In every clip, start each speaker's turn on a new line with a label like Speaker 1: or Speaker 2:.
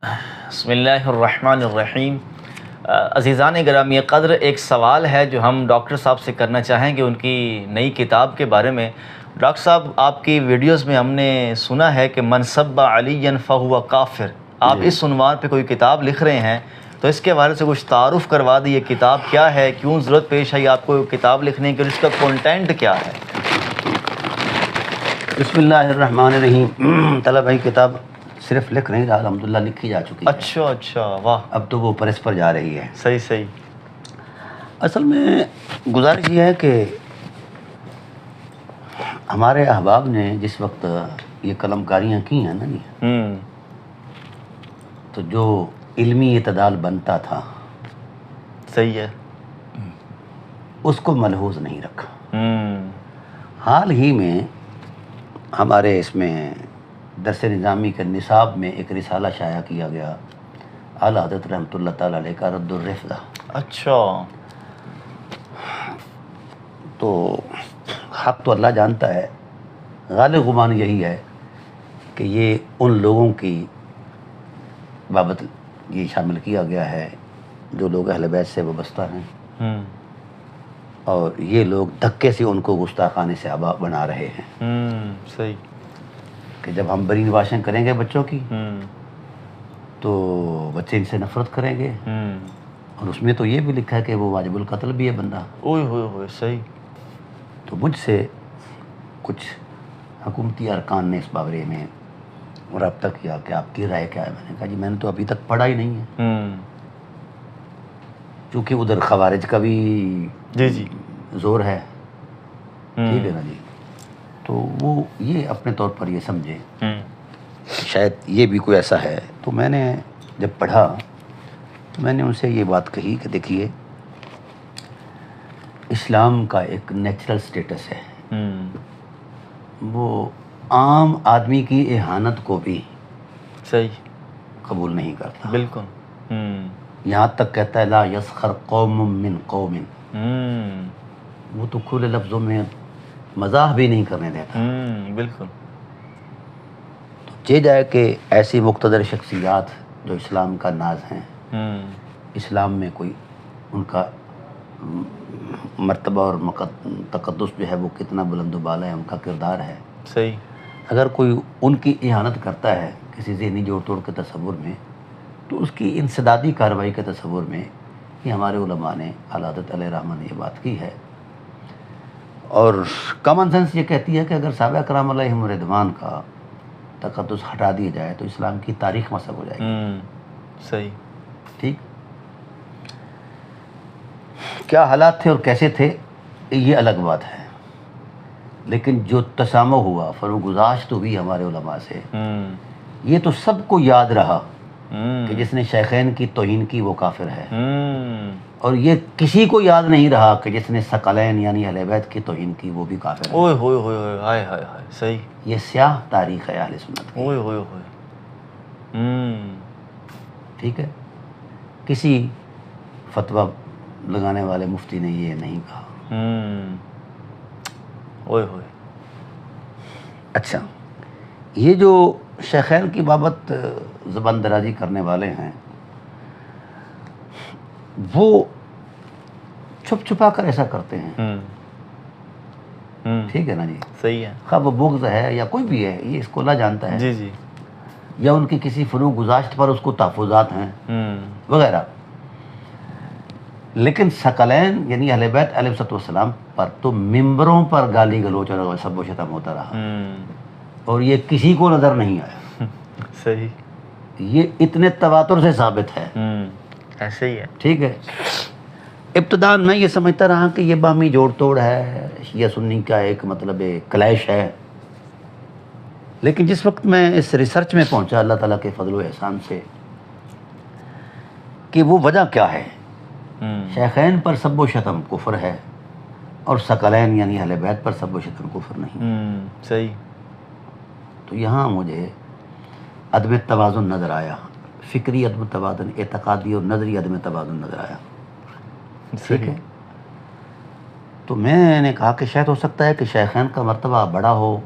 Speaker 1: بسم اللہ الرحمن الرحیم۔ عزیزان گرامی قدر، ایک سوال ہے جو ہم ڈاکٹر صاحب سے کرنا چاہیں گے ان کی نئی کتاب کے بارے میں۔ ڈاکٹر صاحب، آپ کی ویڈیوز میں ہم نے سنا ہے کہ من سب علی فہو کافر، آپ اس عنوان پہ کوئی کتاب لکھ رہے ہیں، تو اس کے بارے سے کچھ تعارف کروا دی، یہ کتاب کیا ہے، کیوں ضرورت پیش آئی آپ کو کتاب لکھنے کی، اور اس کا کانٹینٹ کیا ہے؟
Speaker 2: بسم اللہ الرحمن الرحیم۔ طلب بھائی کتاب صرف لکھ نہیں رہا، الحمدللہ لکھی جا چکی ہے۔
Speaker 1: اچھا، واہ،
Speaker 2: اب تو وہ پریس پر جا رہی ہے۔
Speaker 1: صحیح۔
Speaker 2: اصل میں گزارش یہ ہے کہ ہمارے احباب نے جس وقت یہ قلم کاریاں کی ہیں نا جی، تو جو علمی اعتدال بنتا تھا
Speaker 1: صحیح ہے،
Speaker 2: اس کو ملحوظ نہیں رکھا۔ حال ہی میں ہمارے اس میں درس نظامی کے نصاب میں ایک رسالہ شائع کیا گیا، اعلیٰ حضرت رحمۃ اللہ تعالیٰ علیہ کا رد الرفضہ۔
Speaker 1: اچھا،
Speaker 2: تو حق تو اللہ جانتا ہے، غالب گمان یہی ہے کہ یہ ان لوگوں کی بابت یہ شامل کیا گیا ہے جو لوگ اہل بیت سے وابستہ ہیں، اور یہ لوگ دھکے سے ان کو گستاخانے سے آبا بنا رہے ہیں۔
Speaker 1: صحیح،
Speaker 2: کہ جب ہم برین واشنگ کریں گے بچوں کی تو بچے ان سے نفرت کریں گے، اور اس میں تو یہ بھی لکھا ہے کہ وہ واجب القتل بھی ہے بندہ۔
Speaker 1: اوئے ہوئے، صحیح۔
Speaker 2: تو مجھ سے کچھ حکومتی ارکان نے اس بارے میں رابطہ کیا کہ آپ کی رائے کیا ہے۔ میں نے کہا جی میں نے تو ابھی تک پڑھا ہی نہیں ہے، چونکہ ادھر خوارج کا بھی
Speaker 1: جی
Speaker 2: زور ہے، ٹھیک ہے نا جی۔ تو وہ یہ اپنے طور پر یہ سمجھے شاید یہ بھی کوئی ایسا ہے۔ تو میں نے جب پڑھا تو میں نے ان سے یہ بات کہی کہ دیکھیے، اسلام کا ایک نیچرل سٹیٹس ہے، وہ عام آدمی کی اہانت کو بھی
Speaker 1: صحیح
Speaker 2: قبول نہیں کرتا،
Speaker 1: بالکل۔
Speaker 2: یہاں تک کہتا ہے لا یسخر قوم من قوم، وہ تو کھلے لفظوں میں مزاح بھی نہیں کرنے دیتا۔
Speaker 1: بالکل،
Speaker 2: تو چاہیے جائے کہ ایسی مقتدر شخصیات جو اسلام کا ناز ہیں، اسلام میں کوئی ان کا مرتبہ اور تقدس جو ہے وہ کتنا بلند و بالا ہے، ان کا کردار ہے،
Speaker 1: صحیح۔
Speaker 2: اگر کوئی ان کی اہانت کرتا ہے کسی ذہنی جوڑ توڑ کے تصور میں، تو اس کی انسدادی کارروائی کے تصور میں یہ ہمارے علماء نے اعلیٰ حضرت علیہ رحمہ نے یہ بات کی ہے۔ اور کامن سینس یہ کہتی ہے کہ اگر صحابہ کرام علیہم رضوان کا تقدس ہٹا دیا جائے تو اسلام کی تاریخ مسخ ہو جائے گی۔
Speaker 1: صحیح،
Speaker 2: ٹھیک، کیا حالات تھے اور کیسے تھے یہ الگ بات ہے، لیکن جو تسامح ہوا، فروگزاشت ہوئی ہمارے علماء سے، یہ تو سب کو یاد رہا کہ جس نے شیخین کی توہین کی وہ کافر ہے، اور یہ کسی کو یاد نہیں رہا کہ جس نے ثقلین یعنی اہل بیت کی توہین کی وہ بھی کافر ہے۔
Speaker 1: اوئے ہوئے، ہائے ہائے، صحیح،
Speaker 2: یہ سیاہ تاریخ ہے اہل سنت کی۔
Speaker 1: اوئے ہوئے،
Speaker 2: ٹھیک ہے، کسی فتویٰ لگانے والے مفتی نے یہ نہیں کہا۔
Speaker 1: اوئے ہوئے،
Speaker 2: اچھا، یہ جو شیخین کی بابت زبان درازی کرنے والے ہیں، وہ چھپ چھپا کر ایسا کرتے ہیں، ٹھیک ہے نا جی،
Speaker 1: صحیح ہے،
Speaker 2: خواہ وہ بغض ہے یا کوئی بھی ہے، یہ اس کو اللہ جانتا ہے،
Speaker 1: جی،
Speaker 2: یا ان کی کسی فروغ گزاشت پر اس کو تحفظات ہیں وغیرہ، لیکن ثقلین یعنی اہل بیت علیہ السلام پر تو ممبروں پر گالی گلوچ اور سب و شتم ہوتا رہا، اور یہ کسی کو نظر نہیں آیا۔
Speaker 1: صحیح،
Speaker 2: یہ اتنے تواتر سے ثابت ہے،
Speaker 1: ایسے ہی ہے،
Speaker 2: ٹھیک ہے۔ ابتداء میں یہ سمجھتا رہا کہ یہ باہمی جوڑ توڑ ہے، شیعہ سنی کا ایک مطلب کلیش ہے، لیکن جس وقت میں اس ریسرچ میں پہنچا اللہ تعالیٰ کے فضل و احسان سے کہ وہ وجہ کیا ہے، شیخین پر سب و شتم کفر ہے اور ثقلین یعنی اہل بیت پر سب و شتم کفر نہیں،
Speaker 1: صحیح،
Speaker 2: تو یہاں مجھے عدم توازن نظر آیا، فکری عدم توازن، اعتقادی اور نظری عدم توازن نظر آیا، ٹھیک ہے۔ تو میں نے کہا کہ شاید ہو سکتا ہے کہ شیخین کا مرتبہ بڑا ہو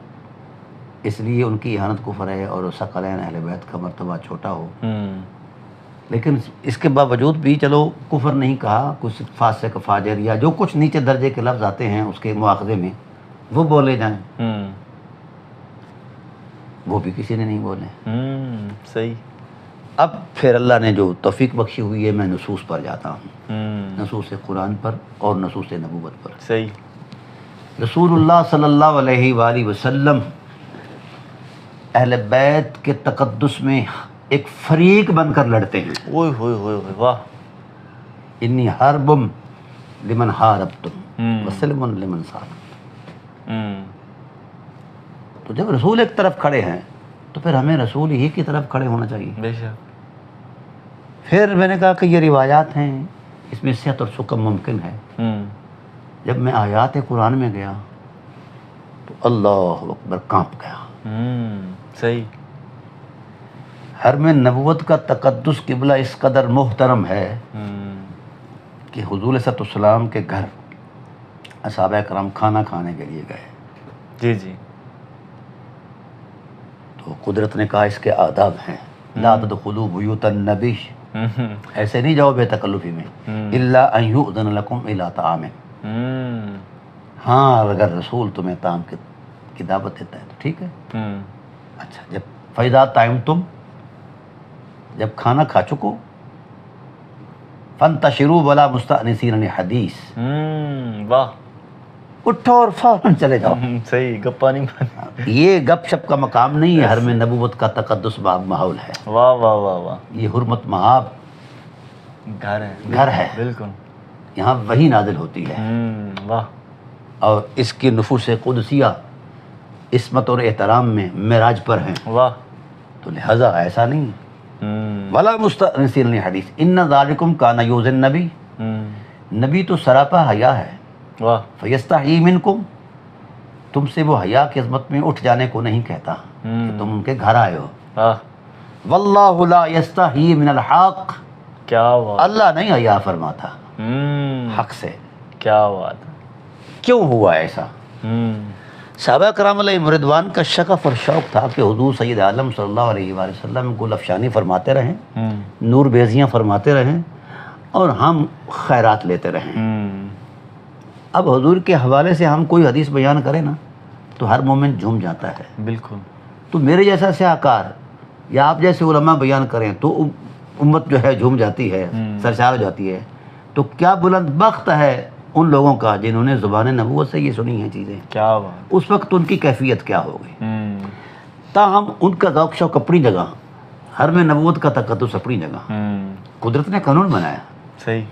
Speaker 2: اس لیے ان کی اہانت کفر ہے اور ثقلین اہل بیت کا مرتبہ چھوٹا ہو. لیکن اس کے باوجود بھی چلو کفر نہیں کہا، کچھ فاسق فاجر یا جو کچھ نیچے درجے کے لفظ آتے ہیں اس کے مواخذے میں وہ بولے جائیں، وہ بھی کسی نے نہیں بولے.
Speaker 1: صحیح.
Speaker 2: اب پھر اللہ نے جو توفیق بخشی ہوئی ہے میں نصوص پر جاتا ہوں، نصوص قرآن پر اور نصوص نبوت پر.
Speaker 1: صحیح.
Speaker 2: رسول اللہ صلی اللہ علیہ وآلہ وسلم اہل بیت کے تقدس میں ایک فریق بن کر لڑتے ہیں.
Speaker 1: اوئے ہوئے ہوئے ہوئے، واہ.
Speaker 2: انی حربم لمن حاربتم وسلم لمن صالحتم. تو جب رسول ایک طرف کھڑے ہیں تو پھر ہمیں رسول ہی کی طرف کھڑے ہونا چاہیے.
Speaker 1: بے شک.
Speaker 2: پھر میں نے کہا کہ یہ روایات ہیں، اس میں صحت اور سقم ممکن ہے. جب میں آیات قرآن میں گیا تو اللہ اکبر کانپ گیا.
Speaker 1: صحیح.
Speaker 2: حرم نبوت کا تقدس قبلہ اس قدر محترم ہے کہ حضور صلی اللہ علیہ وسلم کے گھر اصحابہ کرام کھانا کھانے کے لیے گئے.
Speaker 1: جی جی.
Speaker 2: تو قدرت نے کہا اس کے آداب ہیں، لا تدخلوا بیوت النبی، ایسے نہیں جاؤ بے تکلفی میں، الا ان یؤذن لکم الی طعام. ہاں اگر رسول تمہیں طعام کی دعوت دیتا ہے تو ٹھیک ہے. اچھا جب فیضا ٹائم تم جب کھانا کھا چکو فانتشروا ولا مستأنسین لحدیث،
Speaker 1: واہ.
Speaker 2: اٹھو اور فوراً چلے جاؤ.
Speaker 1: صحیح. گپا نہیں مانی.
Speaker 2: یہ گپ شپ کا مقام نہیں ہے، حرم نبوت کا تقدس ماحول ہے.
Speaker 1: واہ واہ واہ واہ.
Speaker 2: یہ حرمت مآب گھر ہے،
Speaker 1: بالکل.
Speaker 2: یہاں وحی نازل ہوتی ہے.
Speaker 1: واہ.
Speaker 2: اور اس کی نفوس قدسیہ عصمت اور احترام میں معراج پر ہیں.
Speaker 1: واہ.
Speaker 2: تو لہذا ایسا نہیں. ولا مستأنسین لحدیث ان ذالکم کان یؤذی النبی، نبی تو سراپا حیا ہے.
Speaker 1: واہ.
Speaker 2: فیستحیی منکم، تم سے وہ حیا کی عظمت میں اٹھ جانے کو نہیں کہتا کہ تم ان کے گھر آئے ہو.
Speaker 1: واہ.
Speaker 2: واللہ لا یستحیی من الحق،
Speaker 1: کیا بات.
Speaker 2: اللہ نہیں حیا فرماتا حق سے.
Speaker 1: کیا بات.
Speaker 2: کیوں ہوا ایسا؟ صحابہ کرام علیہ رضوان کا شغف اور شوق تھا کہ حضور سید عالم صلی اللہ علیہ وآلہ وسلم گل افشانی فرماتے رہیں، نور بیزیاں فرماتے رہیں اور ہم خیرات لیتے رہیں. اب حضور کے حوالے سے ہم کوئی حدیث بیان کریں نا تو ہر مومن جھوم جاتا ہے.
Speaker 1: بالکل.
Speaker 2: تو میرے جیسا سیاکار یا آپ جیسے علماء بیان کریں تو امت جو ہے جھوم جاتی ہے، سرشار ہو جاتی ہے. تو کیا بلند بخت ہے ان لوگوں کا جنہوں نے زبان نبوت سے یہ سنی ہیں چیزیں.
Speaker 1: کیا بات.
Speaker 2: اس وقت ان کی کیفیت کیا ہوگی. تاہم ان کا ذوق شوق اپنی جگہ، حرم نبوت کا تقدس اپنی جگہ، قدرت نے قانون بنایا.
Speaker 1: صحیح.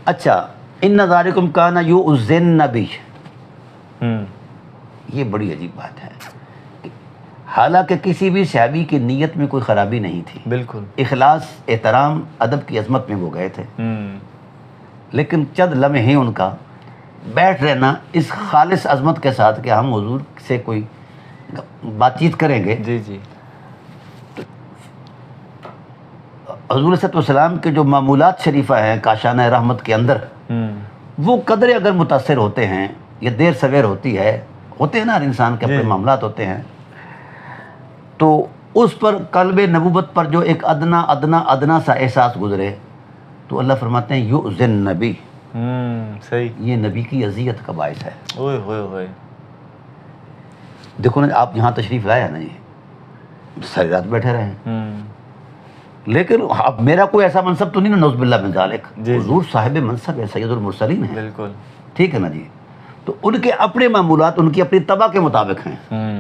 Speaker 2: اچھا ان ذالکم کان یؤذی النبی، یہ بڑی عجیب بات ہے. حالانکہ کسی بھی صحابی کی نیت میں کوئی خرابی نہیں تھی،
Speaker 1: بالکل
Speaker 2: اخلاص احترام ادب کی عظمت میں وہ گئے تھے. لیکن چند لمحے ان کا بیٹھ رہنا اس خالص عظمت کے ساتھ کہ ہم حضور سے کوئی بات چیت کریں گے.
Speaker 1: جی جی.
Speaker 2: حضور صلی اللہ علیہ وسلم کے جو معمولات شریفہ ہیں کاشانہ رحمت کے اندر، وہ قدرے اگر متاثر ہوتے ہیں یا دیر سویر ہوتی ہے، ہوتے ہیں نا ہر انسان کے اپنے معاملات ہوتے ہیں، تو اس پر قلب نبوت پر جو ایک ادنا سا احساس گزرے تو اللہ فرماتے ہیں یؤذی النبی.
Speaker 1: صحیح.
Speaker 2: یہ نبی کی اذیت کا باعث ہے.
Speaker 1: اوئے ہوئے ہوئے.
Speaker 2: دیکھو نا آپ یہاں تشریف لائے نا جی، ساری رات بیٹھے رہے، لیکن اب میرا کوئی ایسا منصب تو نہیں نا نعوذ باللہ من ذالک. حضور صاحب منصب ہے، سید المرسلین ہے.
Speaker 1: بالکل.
Speaker 2: ٹھیک ہے نا جی. تو ان کے اپنے معمولات ان کی اپنی طبع کے مطابق ہیں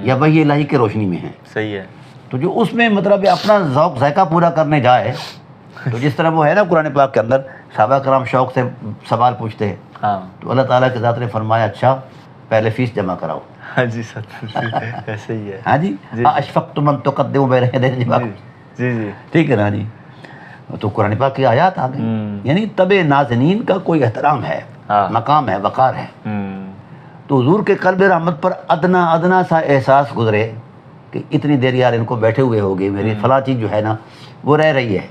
Speaker 2: یا وحی الہی کے روشنی میں ہیں.
Speaker 1: صحیح ہے.
Speaker 2: تو جو اس میں مطلب اپنا ذوق ذائقہ پورا کرنے جائے تو جس طرح وہ ہے نا قرآن پاک کے اندر صحابہ کرام شوق سے سوال پوچھتے ہیں، تو اللہ تعالیٰ کے ذات نے فرمایا اچھا پہلے فیس جمع کراؤ.
Speaker 1: ہاں جی سر ایسے ہی ہے.
Speaker 2: ہاں جی. اشفقتم ان تقدموا بین یدی نجواکم.
Speaker 1: جی جی.
Speaker 2: ٹھیک ہے نا جی. تو قرآن پاک کی آیات آ گئی، یعنی طب نازنین کا کوئی احترام ہے، مقام ہے، وقار ہے. تو حضور کے قلب رحمت پر ادنا سا احساس گزرے کہ اتنی دیر یار ان کو بیٹھے ہوئے ہوگی، میری فلاں چیز جو ہے نا وہ رہ رہی ہے.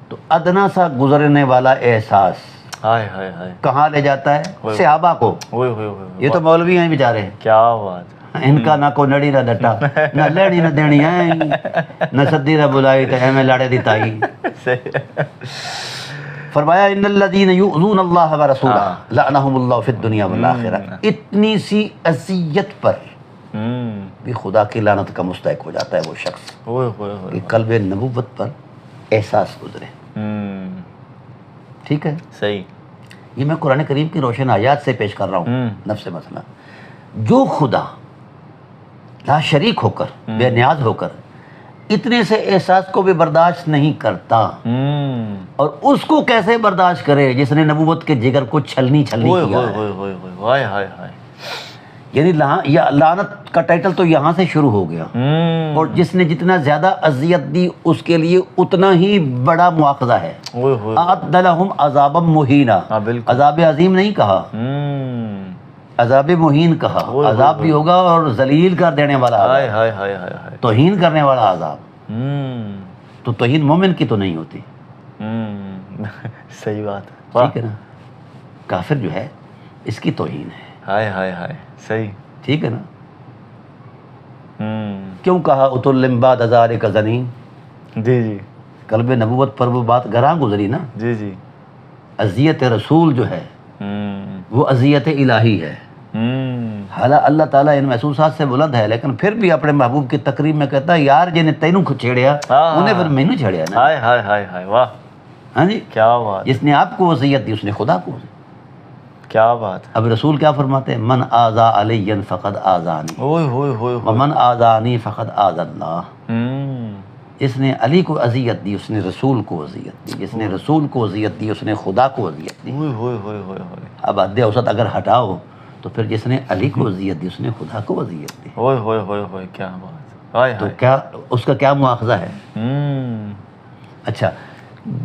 Speaker 2: تو ادنا سا گزرنے والا احساس کہاں لے جاتا ہے؟ صحابہ کو. یہ تو مولوی ہیں بیچارے.
Speaker 1: کیا بات.
Speaker 2: ان کا نہ کو نڑی نہ ڈٹا، نہ لیڑی نہ دینی آئی، نہ سدی نہ بلائی تو ایویں لاڑے دی تائی۔ فرمایا ان الذین یؤذون اللہ ورسولہ لعنہم اللہ فی الدنیا والآخرہ، اتنی سی اذیت پر بھی خدا کی لعنت کا مستحق ہو جاتا ہے وہ شخص کہ قلب نبوت پر احساس گزرے۔ ٹھیک ہے،
Speaker 1: صحیح،
Speaker 2: یہ میں قرآن کریم کی روشن آیات سے پیش کر رہا ہوں نفس مسئلہ۔ جو خدا لا شریک ہو کر، بے نیاز ہو کر، اتنے سے احساس کو بھی برداشت نہیں کرتا، اور اس کو کیسے برداشت کرے جس نے نبوت کے جگر کو چھلنی کیا ہے۔ یعنی لعنت کا ٹائٹل تو یہاں سے شروع ہو گیا، اور جس نے جتنا زیادہ اذیت دی اس کے لیے اتنا ہی بڑا مواخذہ ہے۔ اعد لہم عذابا مہینا، عذاب عظیم نہیں کہا، عذاب مہین کہا۔ عذاب بھی ہوگا اور ذلیل کر دینے والا عذاب، توہین کرنے والا عذاب۔ تو توہین مومن کی تو نہیں ہوتی،
Speaker 1: صحیح بات ہے،
Speaker 2: ٹھیک ہے نا؟ کافر جو ہے اس کی توہین ہے۔
Speaker 1: صحیح،
Speaker 2: ٹھیک ہے نا؟ کیوں کہا اتل بعد ذالک زنین؟
Speaker 1: جی
Speaker 2: قلب نبوت پر وہ بات گراں گزری نا۔
Speaker 1: جی
Speaker 2: اذیت رسول جو ہے وہ اذیت الہی ہے۔ حالانکہ اللہ تعالیٰ ان محسوسات سے بلند ہے، لیکن پھر بھی اپنے محبوب کی تقریب میں کہتا ہے یار جنہیں تینوں چھیڑیا انہیں پھر میں نے چھیڑیا نا۔
Speaker 1: واہ،
Speaker 2: ہاں جی،
Speaker 1: کیا بات،
Speaker 2: جس نے آپ کو اذیت دی اس نے خدا کو۔
Speaker 1: کیا بات۔
Speaker 2: اب رسول کیا فرماتے ہیں؟ من آذا علی فقد آذانی ومن آذانی فقد آذى اللہ۔ جس نے علی کو اذیت دی اس نے رسول کو اذیت دی، جس نے رسول کو اذیت دی اس نے خدا کو اذیت دی۔ اب حد اوسط اگر ہٹاؤ تو پھر جس نے علی کو اذیت دی اس نے خدا کو اذیت دی۔
Speaker 1: کیا بات،
Speaker 2: تو کیا اس کا کیا مواخذہ ہے؟ اچھا،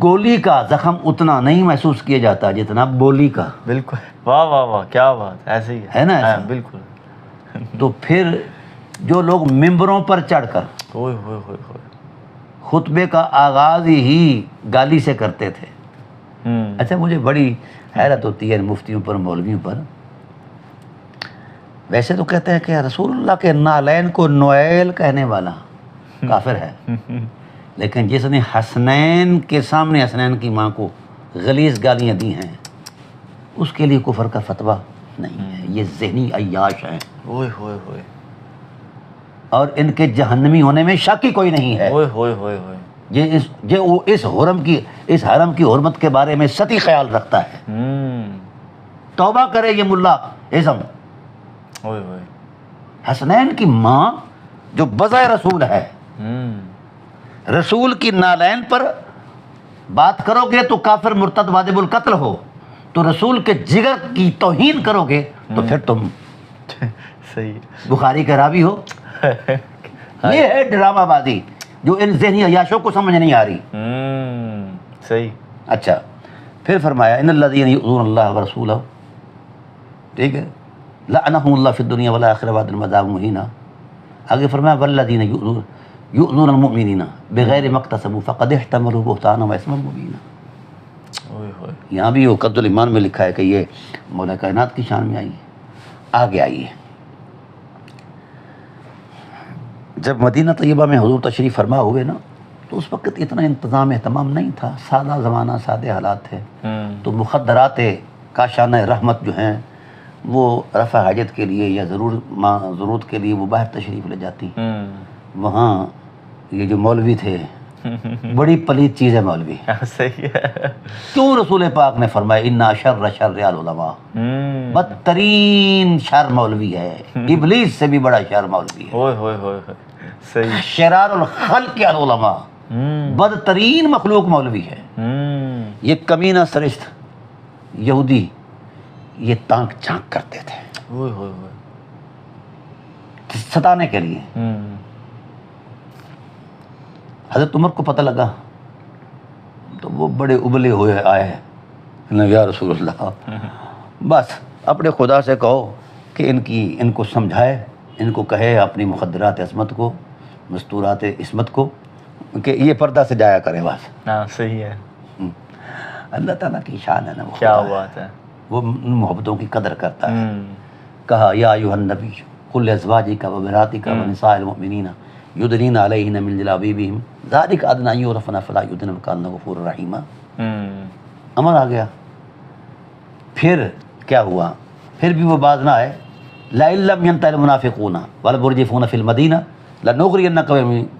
Speaker 2: گولی کا زخم اتنا نہیں محسوس کیا جاتا جتنا بولی کا۔
Speaker 1: بالکل، واہ، کیا بات، ایسے ہی
Speaker 2: ہے نا ایسا؟
Speaker 1: بالکل۔
Speaker 2: تو پھر جو لوگ ممبروں پر چڑھ کر خطبے کا آغاز ہی گالی سے کرتے تھے۔ اچھا، مجھے بڑی حیرت ہوتی ہے مفتیوں پر، مولویوں پر۔ ویسے تو کہتے ہیں کہ رسول اللہ کے نالین کو نویل کہنے والا کافر ہے، لیکن جس نے حسنین کے سامنے حسنین کی ماں کو غلیظ گالیاں دی ہیں اس کے لیے کفر کا فتویٰ نہیں ہے۔ یہ ذہنی عیاش ہیں، اور ان کے جہنمی ہونے میں شک ہی کوئی نہیں ہے۔ یہ وہ اس حرم کی حرمت کے بارے میں سطحی خیال رکھتا ہے۔ توبہ کرے یہ ملا اعظم، حسنین کی ماں جو بذائے رسول ہے، رسول کی نالین پر بات کرو گے تو کافر مرتد واجب القتل ہو، تو رسول کے جگر کی توہین کرو گے تو پھر تم
Speaker 1: صحیح
Speaker 2: بخاری کا راوی ہو۔ یہ ہے ڈرامہ بازی جو ان ذہنی عیاشوں کو سمجھ نہیں آ رہی۔
Speaker 1: صحیح۔
Speaker 2: اچھا، پھر فرمایا ان الذین یؤذون اللہ ورسولہ، ٹھیک ہے، لعنہم اللہ فی الدنیا والآخرہ وعد عذاب مہینہ۔ آگے فرمایا والذین یؤذون المؤمنین بغیر ما اکتسبوا فقد احتملوا بہتانا واثما مبینا۔ یہاں بھی عقد الایمان میں لکھا ہے کہ یہ مولا کائنات کی شان میں آئی ہے۔ آگے آئیے، جب مدینہ طیبہ میں حضور تشریف فرما ہوئے نا تو اس وقت اتنا انتظام اہتمام نہیں تھا، سادہ زمانہ، سادے حالات تھے۔ تو مخدرات کاشانہ رحمت جو ہیں وہ رفع حاجت کے لیے یا ضرورت کے لیے وہ باہر تشریف لے جاتی۔ وہاں یہ جو مولوی تھے، بڑی پلیت چیز ہے مولوی۔
Speaker 1: صحیح ہے۔
Speaker 2: کیوں رسول پاک نے فرمایا انا شر شر العلماء، بدترین شر مولوی ہے، ابلیس سے بھی بڑا شر مولوی ہے۔
Speaker 1: صحیح۔
Speaker 2: شرار الخلق العلماء، بدترین مخلوق مولوی ہے۔ یہ کمینہ سرشت یہودی یہ تانک جھانک کرتے تھے ستانے کے لیے۔ حضرت عمر کو پتہ لگا تو وہ بڑے ابلے ہوئے آئے، یا رسول اللہ بس اپنے خدا سے کہو کہ ان کو سمجھائے، ان کو کہے اپنی مخدرات عصمت کو، مستورات عصمت کو، کہ یہ پردہ سے جایا کرے بس۔
Speaker 1: صحیح ہے۔
Speaker 2: اللہ تعالیٰ کی شان ہے نا،
Speaker 1: کیا بات ہے۔
Speaker 2: وہ محبتوں کی قدر کرتا ہے۔ کہا یا ایھا النبی قل ازواجک و بناتک و نساء المؤمنین یدنین علیہن من جلابیبہم ذالک ادنی ان یعرفن فلا یؤذین وکان اللہ غفورا رحیما. امر آ گیا. پھر کیا ہوا؟ پھر بھی وہ باز نہ آئے. لئن لم ينتهِ المنافقون والمرجفون في المدینہ لنغرینک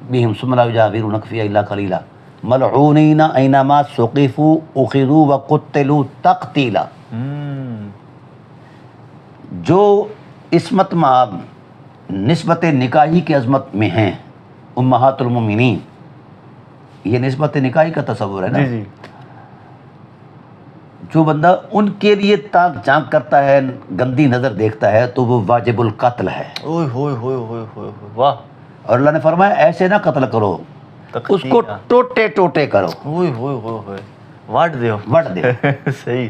Speaker 2: بہم ثم لا یجاورونک فیہا الا قلیلا ملعونین اینما ثقفوا اخذوا وقتلوا تقتیلا. جو عصمت مآب نسبت نکاحی کی عظمت میں ہیں امہات المومنین، یہ نسبت نکاحی کا تصور ہے نا.
Speaker 1: جی
Speaker 2: جو بندہ ان کے لیے تاک جھانک کرتا ہے، گندی نظر دیکھتا ہے، تو وہ واجب القتل ہے.
Speaker 1: اوئے ہوئے ہوئے ہوئے ہوئے واہ.
Speaker 2: اور اللہ نے فرمایا ایسے نہ قتل کرو، اس کو ٹوٹے ٹوٹے کرو.
Speaker 1: اوئے ہوئے ہوئے ہوئے واٹ دیو
Speaker 2: وٹ دے.
Speaker 1: صحیح.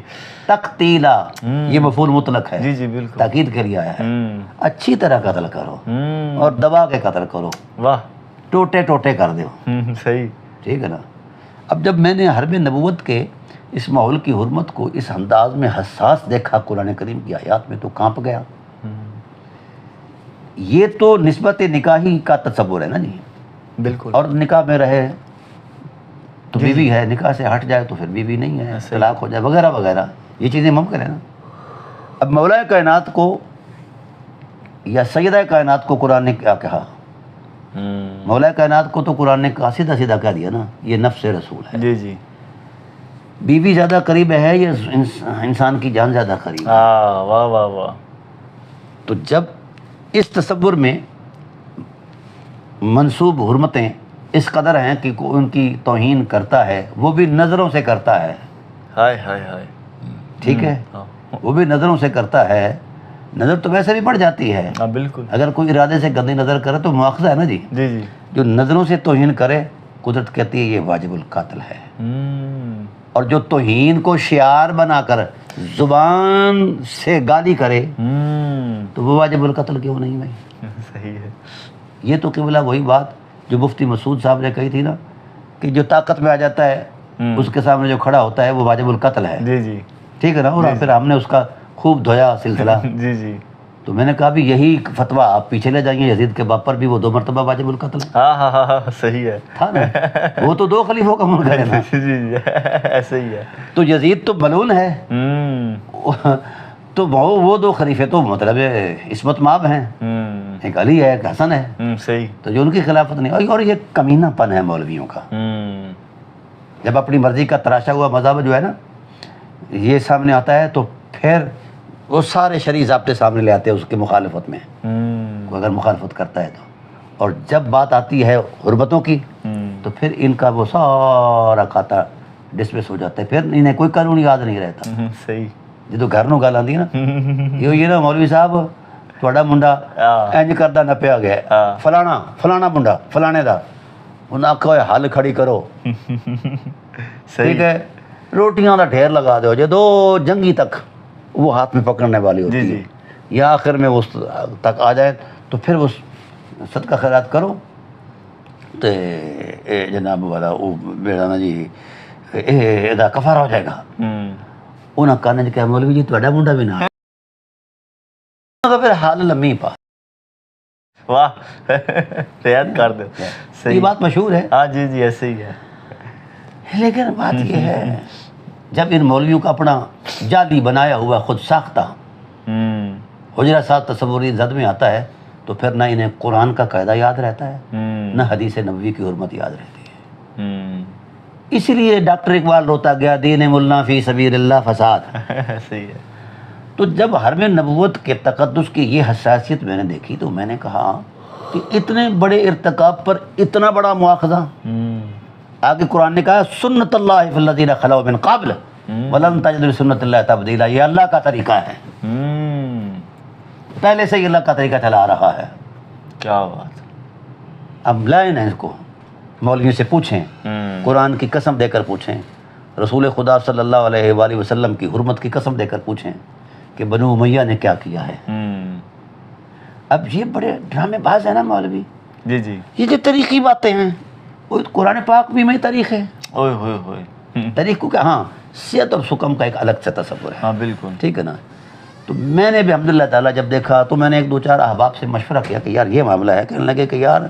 Speaker 2: تقتیلا یہ مفعول مطلق ہے.
Speaker 1: جی جی بالکل.
Speaker 2: تاکید کے لیے آیا ہے. اچھی طرح قتل کرو اور دبا کے قتل کرو.
Speaker 1: واہ.
Speaker 2: ٹوٹے ٹوٹے کر دو.
Speaker 1: صحیح.
Speaker 2: ٹھیک ہے نا. اب جب میں نے حرب نبوت کے اس ماحول کی حرمت کو اس انداز میں حساس دیکھا قرآن کریم کی آیات میں، تو کانپ گیا. یہ تو نسبت نکاحی کا تصور ہے نا جی.
Speaker 1: بالکل.
Speaker 2: اور نکاح میں رہے تو بیوی ہے، نکاح سے ہٹ جائے تو پھر بیوی نہیں ہے، طلاق ہو جائے وغیرہ وغیرہ، یہ چیزیں ممکن ہیں نا. اب مولا کائنات کو یا سیدہ کائنات کو قرآن نے کیا کہا؟ مولا کائنات کو تو قرآن نے کہا سیدھا سیدھا کہہ دیا نا، یہ نفس رسول ہے.
Speaker 1: جی جی.
Speaker 2: بیوی زیادہ قریب ہے یا انسان کی جان زیادہ قریب ہے؟
Speaker 1: واہ واہ واہ.
Speaker 2: تو جب اس تصور میں منسوب حرمتیں اس قدر ہیں کہ کوئی ان کی توہین کرتا ہے، وہ بھی نظروں سے کرتا ہے.
Speaker 1: ہائے ہائے ہائے.
Speaker 2: ٹھیک ہے، وہ بھی نظروں سے کرتا ہے. نظر تو ویسے بھی پڑ جاتی ہے.
Speaker 1: ہاں بالکل.
Speaker 2: اگر کوئی ارادے سے گندی نظر کرے تو مواخذہ ہے نا جی.
Speaker 1: جی جی.
Speaker 2: جو نظروں سے توہین کرے، قدرت کہتی ہے یہ واجب القتل ہے. اور جو توہین کو شعار بنا کر زبان سے گالی کرے تو وہ واجب القتل کیوں نہیں بھائی؟
Speaker 1: صحیح ہے. یہ
Speaker 2: تو قبلہ وہی بات جو مفتی مسعود صاحب نے کہی تھی نا کہ جو طاقت میں آ جاتا ہے اس کے سامنے جو کھڑا ہوتا ہے وہ واجب القتل ہے.
Speaker 1: جی جی.
Speaker 2: ٹھیک ہے نا. اور پھر ہم نے اس کا خوب دھویا سلسلہ.
Speaker 1: جی جی.
Speaker 2: تو میں نے کہا بھی یہی فتویٰ آپ پیچھے لے جائیں گے، یزید کے باپ پر بھی وہ 2 مرتبہ واجب القتل ہے.
Speaker 1: ہاں ہاں ہاں صحیح ہے.
Speaker 2: تھا نا، وہ تو 2 خلیفوں کا ملک ہے نا.
Speaker 1: جی جی ایسے ہی ہے.
Speaker 2: تو یزید تو ملعون ہے، تو وہ 2 خلیفے تو مطلب عصمت مآب ہیں. ایک علی ہے، ایک حسن ہے.
Speaker 1: صحیح. تو
Speaker 2: جو ان کی خلافت نہیں. اور یہ کمینہ پن ہے مولویوں کا. جب اپنی مرضی کا تراشا ہوا مذہب جو ہے نا یہ سامنے آتا ہے تو پھر وہ سارے شرعی ضابطے سامنے لے آتے ہیں اس کی مخالفت میں. کوئی اگر مخالفت کرتا ہے تو، اور جب بات آتی ہے حرمتوں کی تو پھر ان کا وہ سارا کھاتا ڈسمس ہو جاتا ہے. پھر انہیں کوئی قانون یاد نہیں رہتا.
Speaker 1: صحیح.
Speaker 2: جدو گھر نو گل آتی ہے نا یہ نا مولوی صاحب تھوڑا منڈا انج کردا نپیا گیا، فلانا منڈا فلانے دا، انہاں آکھیا حل کھڑی کرو. ٹھیک ہے، روٹیاں دا ڈھیر لگا دو. جدو جنگی تک وہ ہاتھ میں پکڑنے والی ہوتی ہے یا آخر میں اس تک آ جائے تو پھر وہ صدقہ خیرات کرو تے جناب والا وہ بیڑا نا جی دا کفارہ ہو جائے گا. انہاں کہنے کہ مولوی جی تہاڈا منڈا بھی نہ پھر حال لمحی پا.
Speaker 1: واہ یاد کر دو.
Speaker 2: یہ بات مشہور ہے.
Speaker 1: ہاں جی جی ایسے ہی ہے.
Speaker 2: لیکن بات یہ ہے جب ان مولویوں کا اپنا جعلی بنایا ہوا خود ساختہ حجرہ ساز تصوری زد میں آتا ہے تو پھر نہ انہیں قرآن کا قاعدہ یاد رہتا ہے نہ حدیث نبوی کی حرمت یاد رہتی ہے. اس لیے ڈاکٹر اقبال روتا گیا دین ملا فی سبیل اللہ فساد.
Speaker 1: صحیح ہے.
Speaker 2: تو جب حرم نبوت کے تقدس کی یہ حساسیت میں نے دیکھی تو میں نے کہا کہ اتنے بڑے ارتکاب پر اتنا بڑا مواخذہ. آگے قرآن نے کہا سنت اللہ فی الذین خلو من قبل ولن تجد لسنت اللہ تبدیلا. یہ اللہ کا طریقہ ہے، پہلے سے ہی اللہ کا طریقہ چلا آ رہا ہے.
Speaker 1: کیا بات.
Speaker 2: اب لائن ہے اس کو مولویوں سے پوچھیں، قرآن کی قسم دے کر پوچھیں، رسول خدا صلی اللہ علیہ وآلہ وسلم کی حرمت کی قسم دے کر پوچھیں کہ بنو امیہ نے کیا کیا ہے. اب یہ بڑے ڈرامے باز ہیں نا مولوی.
Speaker 1: جی جی.
Speaker 2: یہ جو طریقی باتیں ہیں وہ قرآن پاک بھی میں تاریخ ہے.
Speaker 1: اوئے ہوئے ہوئے.
Speaker 2: تاریخ کو کیا، ہاں صحت اور سکم کا ایک الگ سے تصور ہے.
Speaker 1: ہاں بالکل.
Speaker 2: ٹھیک ہے نا. تو میں نے بھی الحمدللہ تعالیٰ جب دیکھا تو میں نے ایک دو چار احباب سے مشورہ کیا کہ یار یہ معاملہ ہے. کہنے لگے کہ یار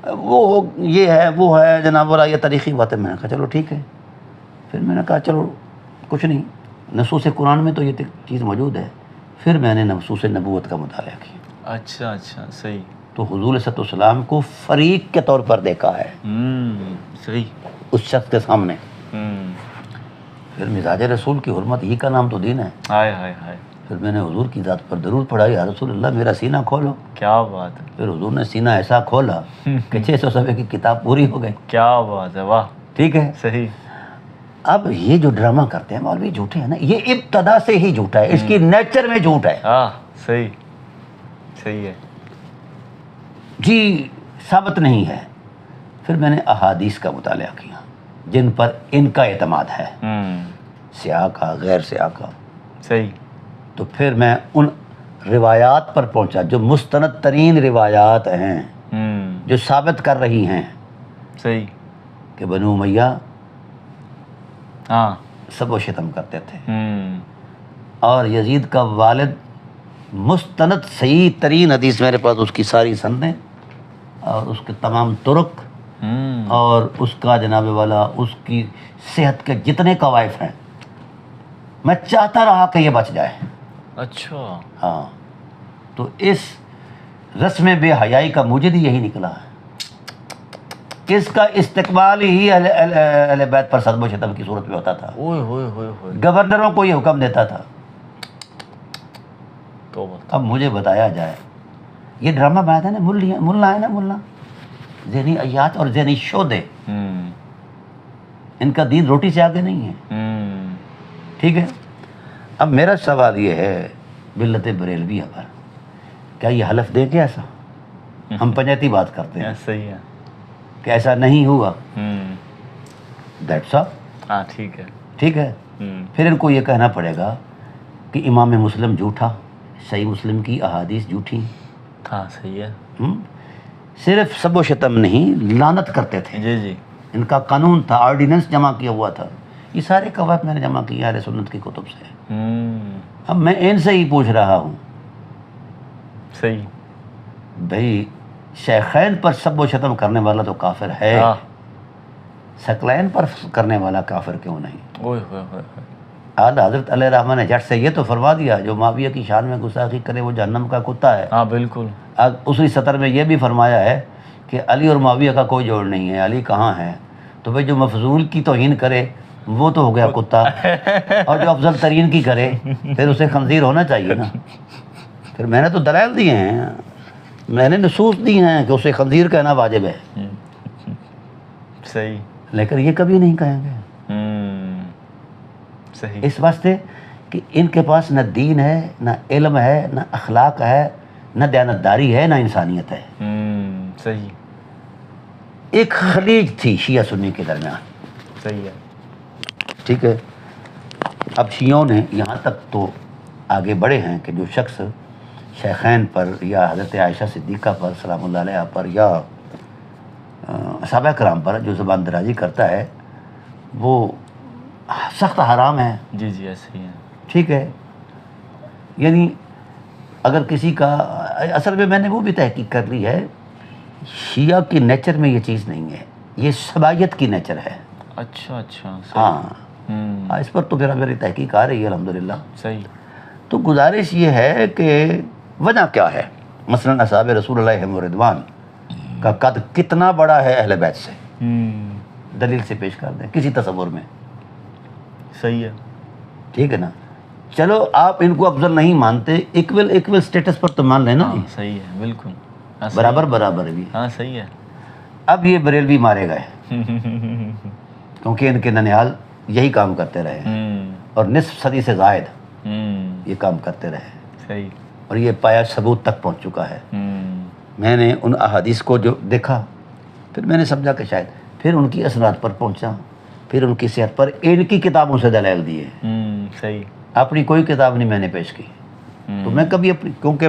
Speaker 2: وہ یہ ہے وہ ہے جناب والا یہ تاریخی بات ہے. میں نے کہا چلو ٹھیک ہے. پھر میں نے کہا چلو کچھ نہیں, نصوص قرآن میں تو یہ چیز موجود ہے. پھر میں نے نصوص نبوت کا مطالعہ کیا.
Speaker 1: اچھا اچھا صحیح.
Speaker 2: تو حضور صلی اللہ علیہ وسلم کو فریق کے طور پر دیکھا ہے
Speaker 1: صحیح
Speaker 2: اس شخص کے سامنے. پھر مزاج رسول کی حرمت ہی کا نام تو دین ہے.
Speaker 1: ہائے ہائے ہائے.
Speaker 2: پھر میں نے حضور کی ذات پر درود پڑھا, یا رسول اللہ میرا سینہ کھولو.
Speaker 1: کیا بات ہے.
Speaker 2: پھر حضور نے سینہ ایسا کھولا کہ 600 صفحے کی کتاب پوری ہو گئی.
Speaker 1: کیا بات ہے, واہ.
Speaker 2: ٹھیک ہے.
Speaker 1: صحیح.
Speaker 2: اب یہ جو ڈرامہ کرتے ہیں مولوی جھوٹے ہیں نا, یہ ابتدا سے ہی جھوٹا ہے, اس کی نیچر میں جھوٹ ہے.
Speaker 1: ہاں صحیح صحیح ہے.
Speaker 2: جی ثابت نہیں ہے. پھر میں نے احادیث کا مطالعہ کیا جن پر ان کا اعتماد ہے, سیاق کا غیر سیاق کا.
Speaker 1: صحیح.
Speaker 2: تو پھر میں ان روایات پر پہنچا جو مستند ترین روایات ہیں, جو ثابت کر رہی ہیں
Speaker 1: صحیح
Speaker 2: کہ بنو امیہ
Speaker 1: ہاں
Speaker 2: سب و شتم کرتے تھے, اور یزید کا والد مستند صحیح ترین حدیث میرے پاس, اس کی ساری سندیں اور اس کے تمام طرق اور اس کا جناب والا اس کی صحت کے جتنے قوائف ہیں. میں چاہتا رہا کہ یہ بچ جائے.
Speaker 1: اچھا.
Speaker 2: ہاں تو اس رسم بے حیائی کا موجد ہی یہی نکلا ہے. اس کا استقبال ہی اہل بیت پر صدم و شتم کی صورت میں ہوتا تھا. گورنروں کو یہ حکم دیتا تھا. اب مجھے بتایا جائے, یہ ڈرامہ بناتا ہے نا ملا ہے نا, ملا ذہنی عیات اور ذہنی شودے, ان کا دین روٹی سے آگے نہیں ہے. ٹھیک ہے. اب میرا سوال یہ ہے ملت بریلویہ پر, کیا یہ حلف دیں کہ ایسا ہم پنجیتی بات کرتے ہیں
Speaker 1: صحیح ہے
Speaker 2: کہ ایسا نہیں ہوا, دیٹس آل.
Speaker 1: ہاں ٹھیک ہے.
Speaker 2: ٹھیک ہے. پھر ان کو یہ کہنا پڑے گا کہ امام مسلم جھوٹا, صحیح مسلم کی احادیث جھوٹی.
Speaker 1: ہاں صحیح ہے.
Speaker 2: صرف سب و شتم نہیں, لعنت کرتے تھے.
Speaker 1: جی جی.
Speaker 2: ان کا قانون تھا, آرڈیننس جمع کیا ہوا تھا. یہ سارے قواعد میں نے جمع کیا اہل سنت کی کتب سے. اب میں ان سے ہی پوچھ رہا ہوں,
Speaker 1: صحیح
Speaker 2: بھائی شیخین پر سب و شتم کرنے والا تو کافر ہے, ثقلین پر کرنے والا کافر کیوں نہیں؟ اعلیٰ حضرت علیہ الرحمٰن نے جٹ سے یہ تو فرما دیا, جو معاویہ کی شان میں گستاخی کرے وہ جہنم کا کتا ہے.
Speaker 1: ہاں بالکل.
Speaker 2: اسی سطر میں یہ بھی فرمایا ہے کہ علی اور معاویہ کا کوئی جوڑ نہیں ہے, علی کہاں ہے. تو بھائی جو مفضول کی توہین کرے وہ تو ہو گیا کتا, اور جو افضل ترین کی کرے پھر اسے خنزیر ہونا چاہیے نا. پھر میں نے تو دلائل دیے ہیں, میں نے نصوص دی ہیں کہ اسے خنزیر کہنا واجب ہے.
Speaker 1: صحیح.
Speaker 2: لیکن یہ کبھی نہیں کہیں گے.
Speaker 1: صحیح.
Speaker 2: اس واسطے کہ ان کے پاس نہ دین ہے, نہ علم ہے, نہ اخلاق ہے, نہ دیانتداری ہے, نہ انسانیت ہے.
Speaker 1: صحیح.
Speaker 2: ایک خلیج تھی شیعہ سنی کے درمیان.
Speaker 1: صحیح ہے.
Speaker 2: ٹھیک ہے. اب شیعوں نے یہاں تک تو آگے بڑھے ہیں کہ جو شخص شیخین پر یا حضرت عائشہ صدیقہ پر سلام اللہ علیہ پر یا صحابہ کرام پر جو زبان درازی کرتا ہے وہ سخت حرام ہے.
Speaker 1: جی جی ایسے ہی ہے.
Speaker 2: ٹھیک ہے. یعنی اگر کسی کا, اصل میں نے وہ بھی تحقیق کر لی ہے, شیعہ کی نیچر میں یہ چیز نہیں ہے, یہ سبائیت کی نیچر ہے.
Speaker 1: اچھا اچھا.
Speaker 2: ہاں اس پر تو پھر میری تحقیق آ رہی ہے الحمدللہ.
Speaker 1: صحیح.
Speaker 2: تو گزارش یہ ہے کہ وجہ کیا ہے. مثلاً اصحاب رسول اللہ رضوان کا قد کتنا بڑا ہے اہل بیت سے, دلیل سے پیش کر دیں کسی تصور میں.
Speaker 1: صحیح ہے.
Speaker 2: ٹھیک ہے نا. چلو آپ ان کو افضل نہیں مانتے, ایکول سٹیٹس پر تو مان لینا.
Speaker 1: صحیح ہے بالکل.
Speaker 2: برابر برابر بھی.
Speaker 1: ہاں صحیح ہے.
Speaker 2: اب یہ بریلوی مارے گئے کیونکہ ان کے ننیال یہی کام کرتے رہے اور نصف صدی سے زائد یہ کام کرتے رہے.
Speaker 1: صحیح.
Speaker 2: اور یہ پایا ثبوت تک پہنچ چکا ہے. میں نے ان احادیث کو جو دیکھا, پھر میں نے سمجھا کہ شاید, پھر ان کی اسناد پر پہنچا, پھر ان کی صحت پر ان کی کتابوں سے دلائل دیے.
Speaker 1: صحیح.
Speaker 2: اپنی کوئی کتاب نہیں میں نے پیش کی. تو میں کبھی اپنی, کیونکہ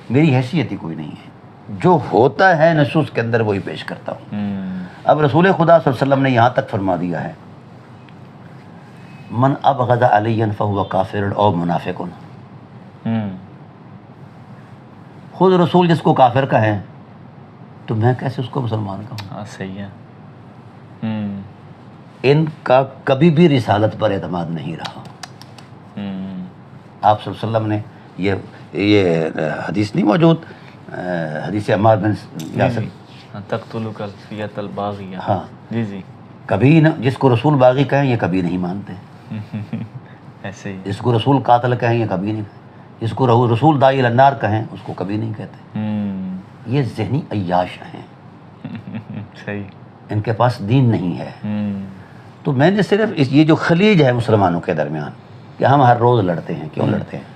Speaker 2: میری حیثیت ہی کوئی نہیں ہے, جو ہوتا ہے نصوص کے اندر وہی پیش کرتا ہوں. اب رسول خدا صلی اللہ علیہ وسلم نے یہاں تک فرما دیا ہے, من ابغض علی فہو کافر او منافق. خود رسول جس کو کافر کہیں تو میں کیسے اس کو مسلمان کہوں؟
Speaker 1: ہاں صحیح ہے.
Speaker 2: ان کا کبھی بھی رسالت پر اعتماد نہیں رہا. آپ صلی اللہ علیہ وسلم نے یہ حدیث نہیں موجود، حدیث عمار بن یاسر،
Speaker 1: تقتلک الفیۃ الباغیہ.
Speaker 2: ہاں
Speaker 1: جی جی.
Speaker 2: کبھی نہ جس کو رسول باغی کہیں یہ کبھی نہیں مانتے،
Speaker 1: ایسے ہی.
Speaker 2: جس کو رسول قاتل کہیں یہ کبھی نہیں، جس کو رسول داعی الی النار کہیں اس کو کبھی نہیں کہتے. یہ ذہنی عیاش ہیں،
Speaker 1: صحیح.
Speaker 2: ان کے پاس دین نہیں ہے. تو میں نے صرف یہ جو خلیج ہے مسلمانوں کے درمیان کہ ہم ہر روز لڑتے ہیں، کیوں لڑتے ہیں؟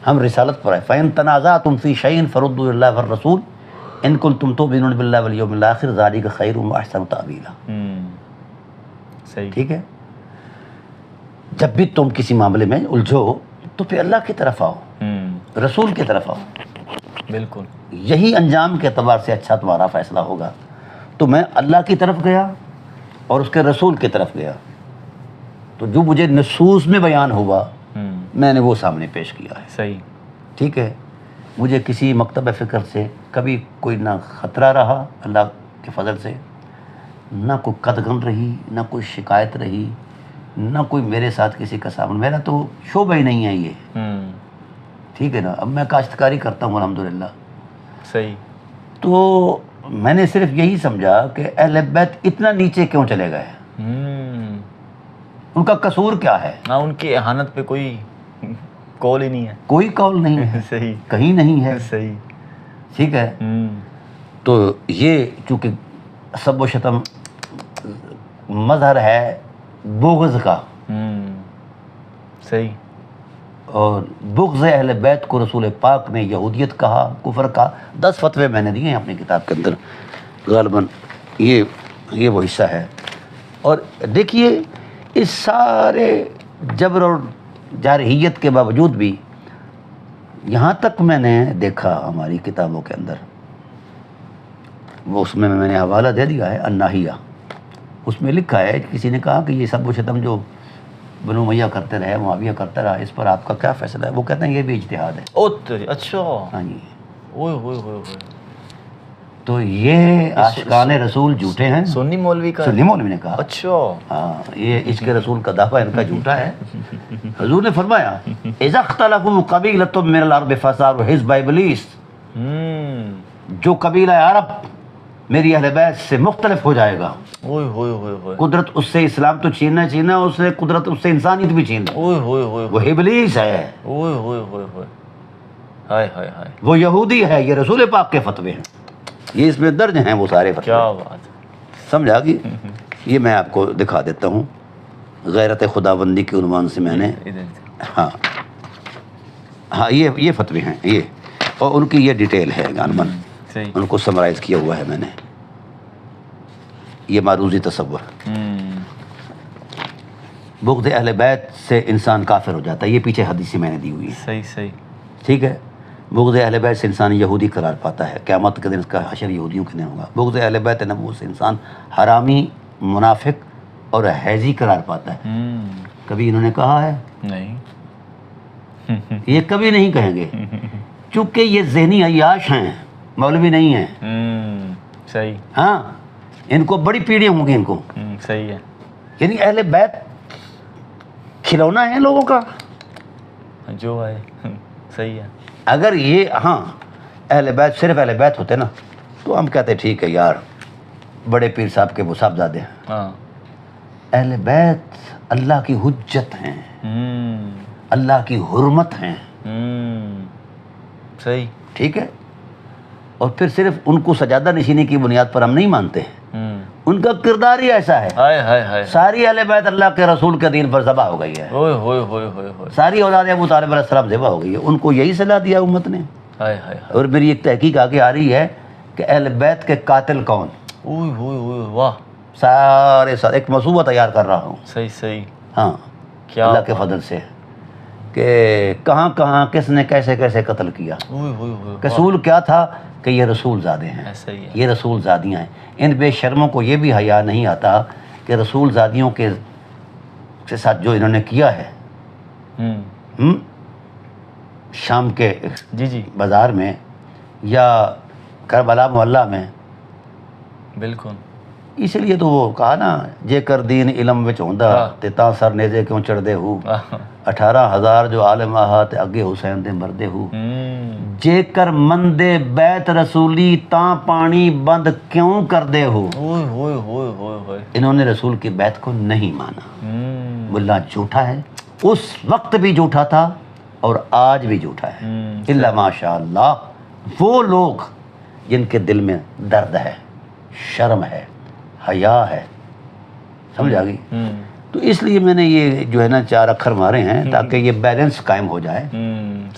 Speaker 2: ہم رسالت پر ہے. فَإِن تَنَازَعْتُمْ فِي شَيْءٍ فَرُدُّوهُ إِلَى اللَّهِ وَالرَّسُولِ إِن كُنتُمْ تُؤْمِنُونَ بِاللَّهِ وَالْيَوْمِ الْآخِرِ ذَلِكَ خَيْرٌ وَأَحْسَنُ تَأْوِيلًا.
Speaker 1: صحیح.
Speaker 2: ٹھیک ہے، جب بھی تم کسی معاملے میں الجھو تو پھر اللہ کی طرف آؤ، رسول کی طرف آؤ.
Speaker 1: بالکل.
Speaker 2: یہی انجام کے اعتبار سے اچھا تمہارا فیصلہ ہوگا. تو میں اللہ کی طرف گیا اور اس کے رسول کی طرف گیا، تو جو مجھے نصوص میں بیان ہوا میں نے وہ سامنے پیش کیا ہے.
Speaker 1: صحیح.
Speaker 2: ٹھیک ہے، مجھے کسی مکتب فکر سے کبھی کوئی نہ خطرہ رہا اللہ کے فضل سے، نہ کوئی قدغن رہی، نہ کوئی شکایت رہی، نہ کوئی میرے ساتھ کسی کا سامنا. میرا تو شعبہ ہی نہیں ہے یہ. ٹھیک ہے نا. اب میں کاشتکاری کرتا ہوں الحمدللہ.
Speaker 1: صحیح.
Speaker 2: تو میں نے صرف یہی سمجھا کہ اہل بیت اتنا نیچے کیوں چلے گئے، ان کا قصور کیا ہے.
Speaker 1: ہاں، ان کی اہانت پہ کوئی کال ہی نہیں ہے.
Speaker 2: کوئی قول نہیں ہے،
Speaker 1: صحیح.
Speaker 2: کہیں نہیں ہے.
Speaker 1: صحیح.
Speaker 2: ٹھیک ہے. تو یہ چونکہ سب و شتم مظہر ہے بغض کا،
Speaker 1: صحیح.
Speaker 2: اور بغض اہل بیت کو رسول پاک نے یہودیت کہا، کفر کہا. 10 فتوے میں نے دیے ہیں اپنی کتاب کے اندر، غالباً یہ وہ حصہ ہے. اور دیکھیے اس سارے جبر اور جارحیت کے باوجود بھی یہاں تک میں نے دیکھا ہماری کتابوں کے اندر، وہ اس میں نے حوالہ دے دیا ہے الناہیہ. اس میں لکھا ہے، کسی نے کہا کہ یہ سب و شتم جو بنو امیہ کرتے رہے، معاویہ کرتا رہا، اس پر آپ کا کیا فیصلہ ہے؟ وہ کہتے ہیں یہ بھی اجتہاد ہے.
Speaker 1: اچھا.
Speaker 2: ہاں جی.
Speaker 1: اوئے ہوئے ہوئے.
Speaker 2: تو یہ عاشقان رسول جھوٹے ہیں.
Speaker 1: سنی مولوی کا؟
Speaker 2: سنی مولوی نے کہا.
Speaker 1: اچھا.
Speaker 2: ہاں، یہ عشق رسول کا دعویٰ ان کا جھوٹا ہے. حضور نے فرمایا اذا اختلفوا قبیلۃ من العرب فصاروا حزب ابلیس. جو قبیلہ عرب میری اہل بیت سے مختلف ہو جائے گا،
Speaker 1: اوئے ہوئے ہوئے ہوئے،
Speaker 2: قدرت اس سے اسلام تو چھیننا، اس سے قدرت اس سے انسانیت بھی چھین،
Speaker 1: اوئے ہوئے ہوئے،
Speaker 2: وہ ابلیس ہے،
Speaker 1: اوئے ہوئے ہوئے ہوئے، ہائے ہائے ہائے،
Speaker 2: وہ یہودی ہے. یہ رسول پاک کے فتوے ہیں، یہ اس میں درج ہیں وہ سارے فتوے.
Speaker 1: کیا بات.
Speaker 2: سمجھا گی؟ یہ میں آپ کو دکھا دیتا ہوں، غیرت خداوندی کے عنوان سے میں نے، ہاں یہ فتوے ہیں یہ، اور ان کی یہ ڈیٹیل ہے غالباً، ان کو سمرائز کیا ہوا ہے میں نے. یہ معروضی تصور، بغض اہل بیت سے انسان کافر ہو جاتا ہے. یہ پیچھے حدیث میں نے دی ہوئی ہے.
Speaker 1: صحیح صحیح.
Speaker 2: ٹھیک ہے. بغض اہل بیت سے انسان یہودی قرار پاتا ہے، قیامت کے دن اس کا حشر یہودیوں کے دن ہوگا. بغض اہل بیت نبوت سے انسان حرامی، منافق اور حیضی قرار پاتا ہے. کبھی انہوں نے کہا ہے؟
Speaker 1: نہیں.
Speaker 2: یہ کبھی نہیں کہیں گے، چونکہ یہ ذہنی عیاش ہیں، مولوی نہیں ہیں.
Speaker 1: صحیح.
Speaker 2: ہاں، ان کو بڑی پیڑیاں ہوں گی ان کو.
Speaker 1: صحیح ہے.
Speaker 2: یعنی اہل بیت کھلونا ہے لوگوں کا
Speaker 1: جو ہے. صحیح ہے.
Speaker 2: اگر یہ ہاں اہل بیت صرف اہل بیت ہوتے نا تو ہم کہتے ٹھیک ہے یار، بڑے پیر صاحب کے وہ صاحبزادے ہیں.
Speaker 1: ہاں.
Speaker 2: اہل بیت اللہ کی حجت ہیں، اللہ کی حرمت ہیں.
Speaker 1: صحیح.
Speaker 2: ٹھیک ہے. اور پھر صرف ان کو سجادہ نشینی کی بنیاد پر ہم نہیں مانتے، ان کا کردار ہی ایسا ہے.
Speaker 1: ہائے ہائے ہائے.
Speaker 2: ساری اہل بیت اللہ کے رسول کے دین پر ذبح ہو گئی ہے.
Speaker 1: اوئے ہوئے ہوئے ہوئے ہوئے.
Speaker 2: ساری اولاد ابو طالب علیہ السلام ذبح ہو گئی ہے. ان کو یہی صلاح دیا امت نے.
Speaker 1: ہائے ہائے.
Speaker 2: اور میری ایک تحقیق آگے آ رہی ہے کہ اہل بیت کے قاتل کون.
Speaker 1: اوئے ہوئے ہوئے. واہ.
Speaker 2: سارے ساتھ ایک منصوبہ تیار کر رہا ہوں.
Speaker 1: صحیح صحیح.
Speaker 2: ہاں،
Speaker 1: کیا
Speaker 2: اللہ کے فضل سے، کہ کہاں کہاں کس نے کیسے کیسے قتل کیا.
Speaker 1: اوئے ہوئے ہوئے.
Speaker 2: قصول کیا تھا کہ یہ رسول زادے ہیں،
Speaker 1: ایسا ہی ہے.
Speaker 2: یہ رسول زادیاں ہیں. ان بے شرموں کو یہ بھی حیا نہیں آتا کہ رسول زادیوں کے ساتھ جو انہوں نے کیا ہے، شام کے
Speaker 1: جی جی
Speaker 2: بازار میں یا کربلا محلہ میں.
Speaker 1: بالکل.
Speaker 2: اس لیے تو وہ کہا نا جے کر دین علم وچ ہوندا تے تاں سر نیزے کیوں چڑھدے ہو. 18,000 جو عالم آہا تے اگے حسین دے مردے ہو. جے کر مندے بیت رسولی تاں پانی بند کیوں کردے ہو.
Speaker 1: اوئے ہوئے ہوئے ہوئے ہوئے.
Speaker 2: انہوں نے رسول کی بیت کو نہیں مانا. ملا جھوٹا ہے، اس وقت بھی جھوٹا تھا اور آج بھی جھوٹا ہے. الا ماشاء اللہ وہ لوگ جن کے دل میں درد ہے، شرم ہے، حیا ہے. سمجھ آ گئی؟ تو اس لیے میں نے یہ جو ہے نا 4 اکھر مارے ہیں تاکہ یہ بیلنس قائم ہو جائے.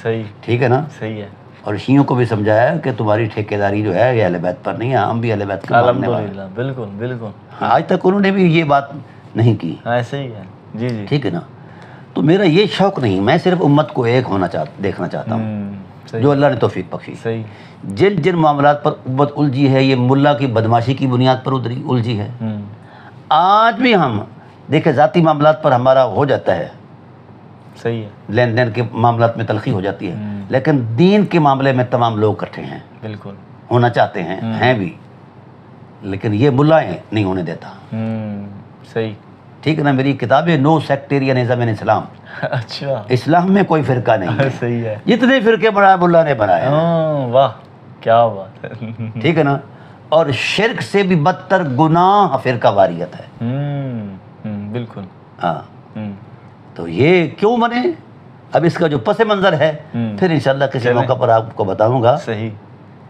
Speaker 1: صحیح.
Speaker 2: ٹھیک ہے نا؟
Speaker 1: صحیح ہے.
Speaker 2: اور شیعوں کو بھی سمجھایا کہ تمہاری ٹھیکیداری جو ہے یہ اہل بیت پر نہیں ہے، ہم بھی اہل بیت کے ماننے والے ہیں.
Speaker 1: الحمدللہ. بالکل بالکل.
Speaker 2: آج تک انہوں نے بھی یہ بات نہیں کی.
Speaker 1: ایسے ہی ہے. جی جی.
Speaker 2: ٹھیک ہے نا؟ تو میرا یہ شوق نہیں، میں صرف امت کو ایک ہونا دیکھنا چاہتا ہوں جو اللہ نے توفیق بخشی.
Speaker 1: صحیح.
Speaker 2: جن معاملات پر امت الجھی ہے، یہ ملا کی بدماشی کی بنیاد پر الجھی ہے. آج بھی ہم دیکھیں ذاتی معاملات پر ہمارا ہو جاتا ہے،
Speaker 1: صحیح ہے،
Speaker 2: لین دین کے معاملات میں تلخی ہو جاتی ہے، لیکن دین کے معاملے میں تمام لوگ اکٹھے ہیں،
Speaker 1: بالکل
Speaker 2: ہونا چاہتے ہیں، ہیں بھی، لیکن یہ ملائیں نہیں ہونے دیتا.
Speaker 1: صحیح.
Speaker 2: ٹھیک ہے نا؟ میری کتاب ہے نو سیکٹیرینزم ان اسلام.
Speaker 1: اچھا،
Speaker 2: اسلام میں کوئی فرقہ نہیں ہے.
Speaker 1: صحیح ہے.
Speaker 2: جتنے فرقے بنائے ملا نے بنائے.
Speaker 1: واہ کیا بات ہے.
Speaker 2: ٹھیک ہے نا؟ اور شرک سے بھی بدتر گناہ فرقہ واریت ہے.
Speaker 1: بالکل.
Speaker 2: ہاں، تو یہ کیوں بنے؟ اب اس کا جو پس منظر ہے پھر انشاءاللہ کسی موقع پر آپ کو بتاؤں گا.
Speaker 1: صحیح.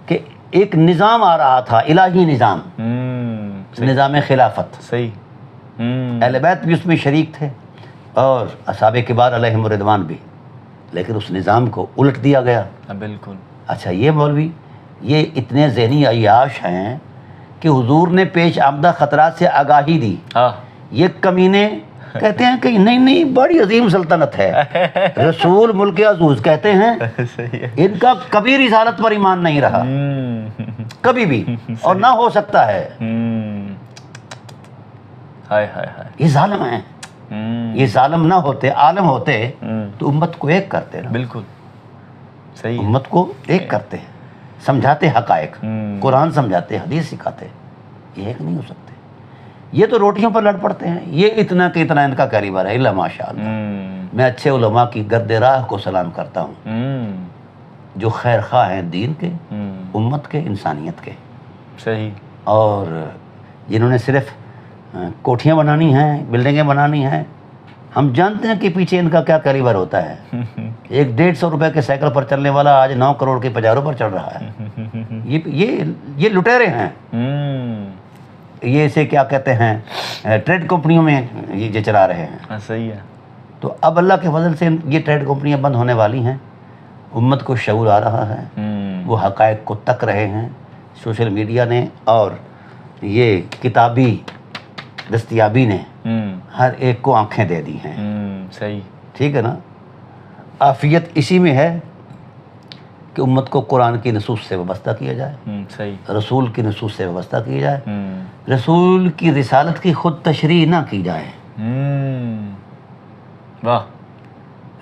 Speaker 2: کہ ایک نظام آ رہا تھا، الہی نظام، نظام خلافت.
Speaker 1: صحیح.
Speaker 2: اہل بیت بھی اس میں شریک تھے اور اصحاب کبار علیہم الرضوان بھی، لیکن اس نظام کو الٹ دیا گیا.
Speaker 1: بالکل.
Speaker 2: اچھا، یہ مولوی یہ اتنے ذہنی عیاش ہیں کہ حضور نے پیش آمدہ خطرات سے آگاہی دی. یہ کمینے کہتے ہیں کہ نہیں بڑی عظیم سلطنت ہے، رسول ملک عزوز کہتے ہیں. ان کا کبھی رسالت پر ایمان نہیں رہا، کبھی بھی، اور نہ ہو سکتا ہے. یہ ظالم ہیں. یہ ظالم نہ ہوتے، عالم ہوتے تو امت کو ایک کرتے نا.
Speaker 1: بالکل صحیح.
Speaker 2: امت کو ایک کرتے، سمجھاتے حقائق، قرآن سمجھاتے، حدیث سکھاتے. یہ ایک نہیں ہو سکتے. یہ تو روٹیوں پر لڑ پڑتے ہیں. یہ اتنا کہ اتنا ان کا کاروبار ہے. اللہ ماشاء اللہ. میں اچھے علماء کی گرد راہ کو سلام کرتا ہوں جو خیر خواہ ہیں دین کے، امت کے، انسانیت کے.
Speaker 1: صحیح. اور
Speaker 2: جنہوں نے صرف کوٹھیاں بنانی ہیں، بلڈنگیں بنانی ہیں. ہم جانتے ہیں کہ پیچھے ان کا کیا کاروبار ہوتا ہے. 150 روپے کے سائیکل پر چلنے والا آج 9 کروڑ کے پجاروں پر چڑھ رہا ہے. یہ لٹیرے ہیں. یہ اسے کیا کہتے ہیں، ٹریڈ کمپنیوں میں یہ چلا رہے ہیں.
Speaker 1: صحیح ہے.
Speaker 2: تو اب اللہ کے فضل سے یہ ٹریڈ کمپنیاں بند ہونے والی ہیں. امت کو شعور آ رہا ہے، وہ حقائق کو تک رہے ہیں. سوشل میڈیا نے اور یہ کتابی دستیابی نے ہر ایک کو آنکھیں دے دی ہیں.
Speaker 1: صحیح.
Speaker 2: ٹھیک ہے نا؟ عافیت اسی میں ہے کہ امت کو قرآن کی نصوص سے وابستہ کیا جائے،
Speaker 1: صحیح،
Speaker 2: رسول کی نصوص سے وابستہ کیا جائے، رسول کی رسالت کی خود تشریح نہ کی جائے.
Speaker 1: واہ.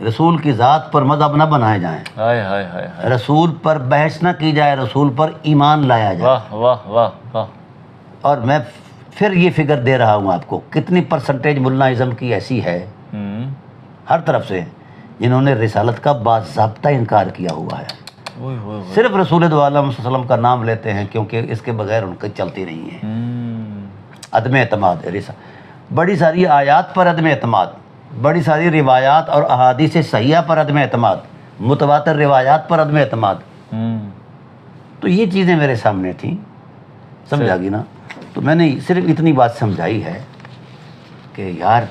Speaker 2: رسول کی ذات پر مذہب نہ بنائے جائیں.
Speaker 1: ہائے ہائے ہائے.
Speaker 2: رسول پر بحث نہ کی جائے، رسول پر ایمان لایا جائے.
Speaker 1: واہ واہ واہ واہ. اور
Speaker 2: میں پھر یہ فگر دے رہا ہوں آپ کو، کتنی پرسنٹیج ملائزم کی ایسی ہے ہر طرف سے جنہوں نے رسالت کا باضابطہ انکار کیا ہوا ہے. صرف رسول دو عالم صلی اللہ علیہ وسلم کا نام لیتے ہیں کیونکہ اس کے بغیر ان کی چلتی نہیں ہے. عدم اعتماد، بڑی ساری آیات پر عدم اعتماد، بڑی ساری روایات اور احادیث صحیحہ پر عدم اعتماد، متواتر روایات پر عدم اعتماد. تو یہ چیزیں میرے سامنے تھیں. سمجھا گی نا؟ تو میں نے صرف اتنی بات سمجھائی ہے کہ یار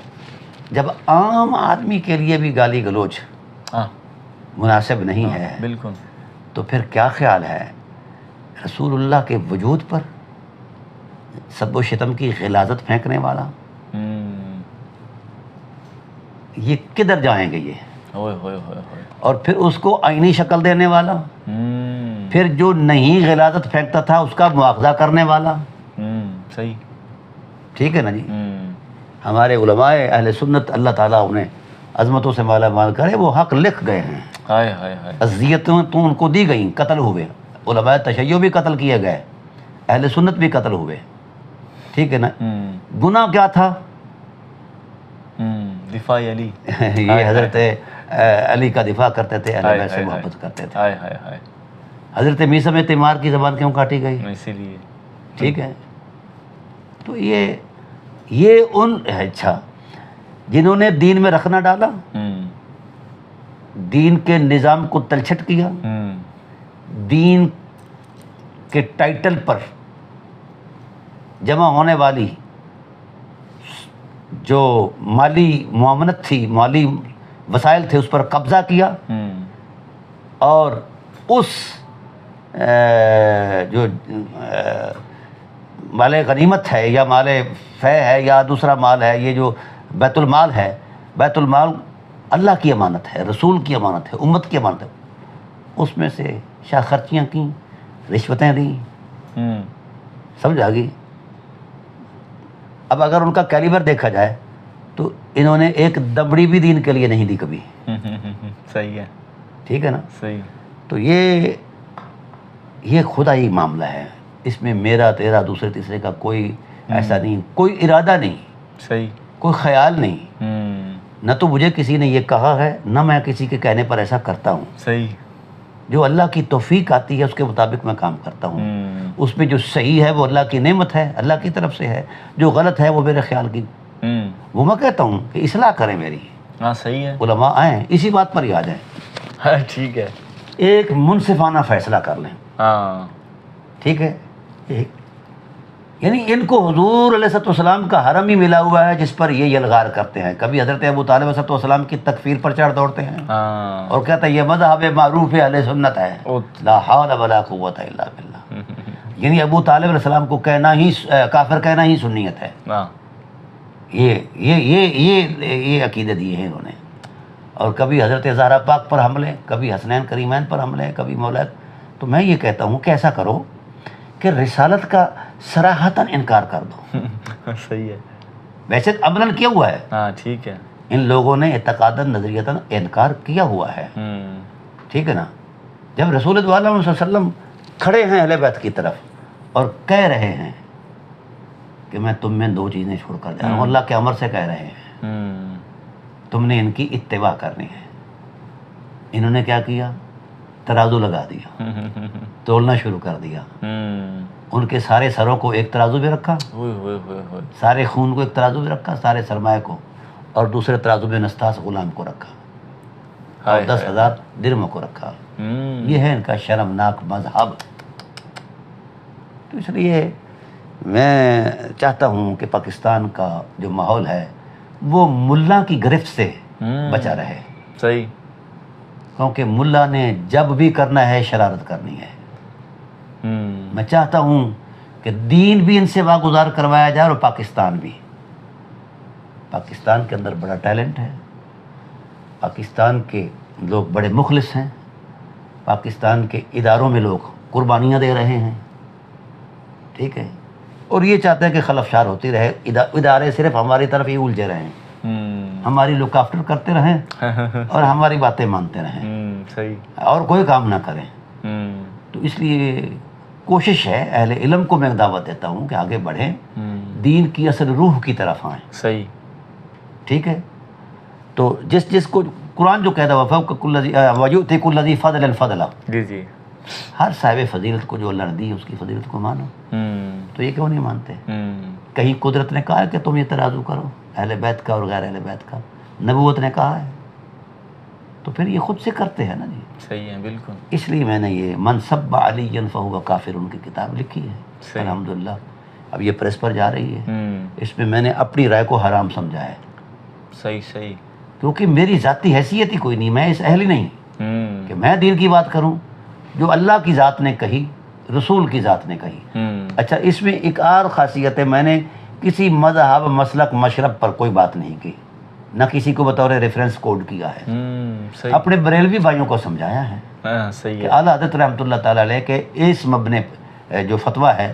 Speaker 2: جب عام آدمی کے لیے بھی گالی گلوچ مناسب نہیں ہے،
Speaker 1: بالکل،
Speaker 2: تو پھر کیا خیال ہے رسول اللہ کے وجود پر سب و شتم کی غلاظت پھینکنے والا؟ یہ کدھر جائیں گے یہ؟ اور پھر اس کو آئینی شکل دینے والا، پھر جو نہیں غلاظت پھینکتا تھا اس کا مواخذہ کرنے والا.
Speaker 1: صحیح.
Speaker 2: ٹھیک ہے نا جی؟ ہمارے علماء اہل سنت اللہ تعالیٰ انہیں عظمتوں سے مالا مال کرے، وہ حق لکھ گئے ہیں.
Speaker 1: ہائے ہائے ہائے.
Speaker 2: اذیتیں تو ان کو دی گئیں، قتل ہوئے، علماء تشیع بھی قتل کیے گئے، اہل سنت بھی قتل ہوئے. ٹھیک ہے نا. گناہ کیا تھا؟
Speaker 1: دفاع علی.
Speaker 2: یہ حضرت علی کا دفاع کرتے تھے، اہل بیت سے محبت کرتے تھے.
Speaker 1: ہائے ہائے ہائے.
Speaker 2: حضرت میثم تیمار کی زبان کیوں کاٹی گئی؟
Speaker 1: اسی لیے.
Speaker 2: ٹھیک ہے. تو یہ ان اچھا جنہوں نے دین میں رکھنا ڈالا، دین کے نظام کو تلچھٹ کیا، دین کے ٹائٹل پر جمع ہونے والی جو مالی معاونت تھی، مالی وسائل تھے، اس پر قبضہ کیا، اور اس جو مال غنیمت ہے یا مال فے ہے یا دوسرا مال ہے، یہ جو بیت المال ہے، بیت المال اللہ کی امانت ہے، رسول کی امانت ہے، امت کی امانت ہے، اس میں سے شاہ خرچیاں کیں، رشوتیں دیں. سمجھ آ گئی؟ اب اگر ان کا کیلیبر دیکھا جائے تو انہوں نے ایک دبڑی بھی دین کے لیے نہیں دی کبھی.
Speaker 1: صحیح ہے.
Speaker 2: ٹھیک ہے نا.
Speaker 1: صحیح.
Speaker 2: تو یہ خدائی معاملہ ہے، اس میں میرا تیرا دوسرے تیسرے کا کوئی ایسا نہیں، کوئی ارادہ نہیں.
Speaker 1: صحیح.
Speaker 2: کوئی خیال نہیں. نہ تو مجھے کسی نے یہ کہا ہے، نہ میں کسی کے کہنے پر ایسا کرتا ہوں.
Speaker 1: صحیح.
Speaker 2: جو اللہ کی توفیق آتی ہے اس کے مطابق میں کام کرتا ہوں. اس میں جو صحیح ہے وہ اللہ کی نعمت ہے، اللہ کی طرف سے ہے، جو غلط ہے وہ میرے خیال کی، وہ میں کہتا ہوں کہ اصلاح کریں میری.
Speaker 1: ہاں صحیح ہے.
Speaker 2: علماء آئیں اسی بات پر ہی آ جائیں.
Speaker 1: ہاں ٹھیک ہے.
Speaker 2: ایک منصفانہ فیصلہ کر لیں.
Speaker 1: ہاں
Speaker 2: ٹھیک ہے. یعنی ان کو حضور علیہ السلام کا حرم ہی ملا ہوا ہے جس پر یہ یلغار کرتے ہیں. کبھی حضرت ابو طالب علیہ السلام کی تکفیر پر چڑھ دوڑتے ہیں اور کہتا ہے یہ مذہب معروف اہل سنت ہے، لا حول ولا قوت الا باللہ. یعنی ابو طالب علیہ السلام کو کہنا ہی کافر کہنا ہی سنیت ہے. یہ عقیدہ دیے ہیں انہوں نے. اور کبھی حضرت زہرا پاک پر حملے، کبھی حسنین کریمین پر حملے، کبھی مولا. تو میں یہ کہتا ہوں کہ ایسا کرو کہ رسالت کا صراحتاً انکار کر دو.
Speaker 1: صحیح ہے.
Speaker 2: ویسے عملاً کیا ہوا ہے.
Speaker 1: ہاں ٹھیک ہے.
Speaker 2: ان لوگوں نے اعتقاداً نظریتاً انکار کیا ہوا ہے. ٹھیک ہے نا. جب رسول اللہ صلی اللہ علیہ وسلم کھڑے ہیں اہل بیت کی طرف اور کہہ رہے ہیں کہ میں تم میں دو چیزیں چھوڑ کر جا رہا ہوں، اللہ کے امر سے کہہ رہے ہیں، تم نے ان کی اتباع کرنی ہے. انہوں نے کیا کیا؟ ترازو لگا دیا، تولنا شروع کر دیا. ان کے سارے سروں کو ایک ترازو میں رکھا، سارے خون کو ایک ترازو میں رکھا، سارے سرمایہ کو، اور دوسرے ترازو میں نستاس غلام کو رکھا، اور 10,000 درہم کو رکھا. یہ ہے ان کا شرمناک مذہب. تو اس لیے میں چاہتا ہوں کہ پاکستان کا جو ماحول ہے وہ ملا کی گرفت سے بچا رہے.
Speaker 1: صحیح.
Speaker 2: کیونکہ ملا نے جب بھی کرنا ہے شرارت کرنی ہے. میں چاہتا ہوں کہ دین بھی ان سے واگزار کروایا جائے اور پاکستان بھی. پاکستان کے اندر بڑا ٹیلنٹ ہے، پاکستان کے لوگ بڑے مخلص ہیں، پاکستان کے اداروں میں لوگ قربانیاں دے رہے ہیں. ٹھیک ہے. اور یہ چاہتے ہیں کہ خلفشار ہوتی رہے، ادارے صرف ہماری طرف ہی الجھے رہیں، ہماری لک آفٹر کرتے رہیں اور ہماری باتیں مانتے رہیں.
Speaker 1: صحیح.
Speaker 2: اور کوئی کام نہ کریں. تو اس لیے کوشش ہے، اہل علم کو میں دعوت دیتا ہوں کہ آگے بڑھیں، دین کی اصل روح کی طرف آئیں.
Speaker 1: صحیح.
Speaker 2: ٹھیک ہے. تو جس کو قرآن جو کہتا ہے وَيُؤْتِ كُلَّ ذِي فَضْلٍ فَضْلًا،
Speaker 1: جی جی،
Speaker 2: ہر صاحب فضیلت کو جو اللہ نے دی اس کی فضیلت کو مانو. تو یہ کیوں نہیں مانتے؟ کہیں قدرت نے کہا ہے کہ تم یہ ترازو کرو اہل بیت کا اور غیر اہل بیت کا؟ نبوت نے کہا ہے. تو پھر یہ خود سے کرتے ہیں نا جی.
Speaker 1: صحیح ہے بالکل.
Speaker 2: اس لیے میں نے یہ من سب علی فہو کافر ان کی کتاب لکھی ہے الحمدللہ. اب یہ پریس پر جا رہی ہے. اس میں میں نے اپنی رائے کو حرام سمجھا ہے.
Speaker 1: صحیح صحیح.
Speaker 2: کیونکہ میری ذاتی حیثیت ہی کوئی نہیں، میں اس اہل ہی نہیں کہ میں دین کی بات کروں. جو اللہ کی ذات نے کہی، رسول کی ذات نے کہی. اچھا، اس میں ایک اور خاصیت ہے، میں نے کسی مذہب، مسلک، مشرب پر کوئی بات نہیں کی، نہ کسی کو بطور ریفرنس کوڈ کیا ہے. اپنے بریلوی بھائیوں کو سمجھایا ہے کہ اعلیٰ حضرت رحمۃ اللہ تعالیٰ علیہ کے اس مبنی جو فتویٰ ہے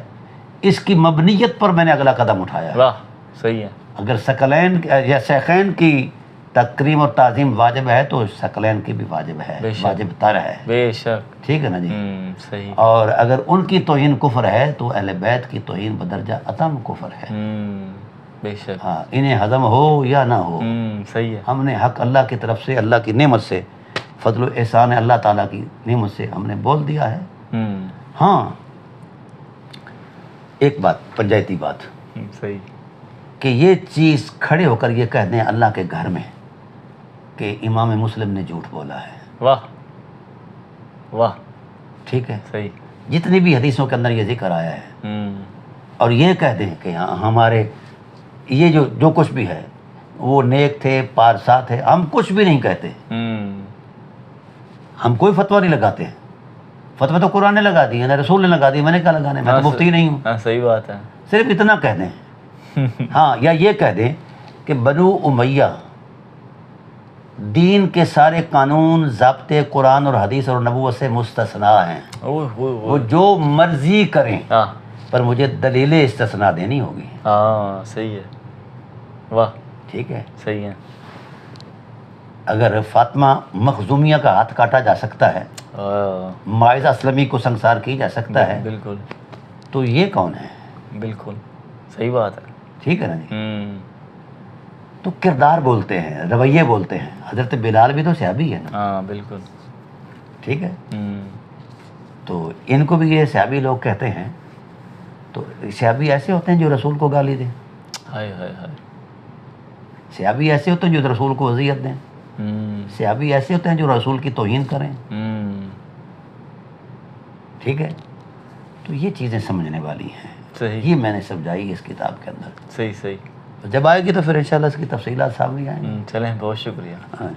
Speaker 2: اس کی مبنیت پر میں نے اگلا قدم اٹھایا.
Speaker 1: واہ صحیح ہے.
Speaker 2: اگر ثقلین یا شیخین کی تکریم اور تعظیم واجب ہے تو ثقلین کی بھی واجب ہے،
Speaker 1: بے شک،
Speaker 2: واجب تر ہے،
Speaker 1: بے شک،
Speaker 2: ٹھیک ہے نا جی۔
Speaker 1: صحیح،
Speaker 2: اور اگر ان کی توہین کفر ہے تو اہل بیت کی توہین بدرجہ اتم کفر ہے۔
Speaker 1: بے شک،
Speaker 2: ہاں، انہیں ہضم ہو یا نہ ہو،
Speaker 1: صحیح ہے،
Speaker 2: ہم نے حق اللہ کی طرف سے، اللہ کی نعمت سے، فضل و احسان اللہ تعالیٰ کی نعمت سے ہم نے بول دیا ہے۔ ہاں، ایک بات، پنجائتی بات،
Speaker 1: صحیح،
Speaker 2: کہ یہ چیز کھڑے ہو کر یہ کہہ دیں اللہ کے گھر میں کہ امام مسلم نے جھوٹ بولا ہے،
Speaker 1: واہ واہ،
Speaker 2: ٹھیک ہے،
Speaker 1: صحیح،
Speaker 2: جتنی بھی حدیثوں کے اندر یہ ذکر آیا ہے، اور یہ کہہ دیں کہ ہاں ہمارے یہ جو کچھ بھی ہے وہ نیک تھے، پارسا تھے، ہم کچھ بھی نہیں کہتے، ہم کوئی فتویٰ نہیں لگاتے ہیں، فتویٰ تو قرآن نے لگا دی ہے نا، رسول نے لگا دی، میں نے کیا لگانے، میں تو مفتی نہیں ہوں،
Speaker 1: ہاں صحیح بات ہے،
Speaker 2: صرف اتنا کہہ دیں۔ ہاں، یا یہ کہہ دیں کہ بنو امیہ دین کے سارے قانون، ضابطے قرآن اور حدیث اور نبوت سے مستثنیٰ ہیں، وہ جو مرضی کریں، پر مجھے دلیل استثناء دینی ہوگی۔
Speaker 1: ہاں صحیح ہے، واہ،
Speaker 2: ٹھیک ہے،
Speaker 1: صحیح ہے،
Speaker 2: اگر فاطمہ مخزومیہ کا ہاتھ کاٹا جا سکتا ہے، معاذہ اسلمی کو سنسار کی جا سکتا ہے،
Speaker 1: بالکل،
Speaker 2: تو یہ کون ہے؟
Speaker 1: بالکل صحیح بات ہے،
Speaker 2: ٹھیک ہے نا جی۔ تو کردار بولتے ہیں، رویے بولتے ہیں، حضرت بلال بھی تو صحابی ہے نا،
Speaker 1: ہاں بالکل،
Speaker 2: ٹھیک ہے، تو ان کو بھی یہ صحابی لوگ کہتے ہیں، تو صحابی ایسے ہوتے ہیں جو رسول کو گالی دیں،
Speaker 1: ہائے ہائے ہائے،
Speaker 2: صحابی ایسے ہوتے ہیں جو رسول کو اذیت دیں، صحابی ایسے ہوتے ہیں جو رسول کی توہین کریں، ٹھیک ہے، تو یہ چیزیں سمجھنے والی ہیں،
Speaker 1: صحیح،
Speaker 2: یہ میں نے سمجھائی اس کتاب کے اندر،
Speaker 1: صحیح صحیح،
Speaker 2: جب آئے گی تو پھر انشاءاللہ اس کی تفصیلات سامنے آئیں گی۔
Speaker 1: چلیں، بہت شکریہ۔
Speaker 2: ہاں۔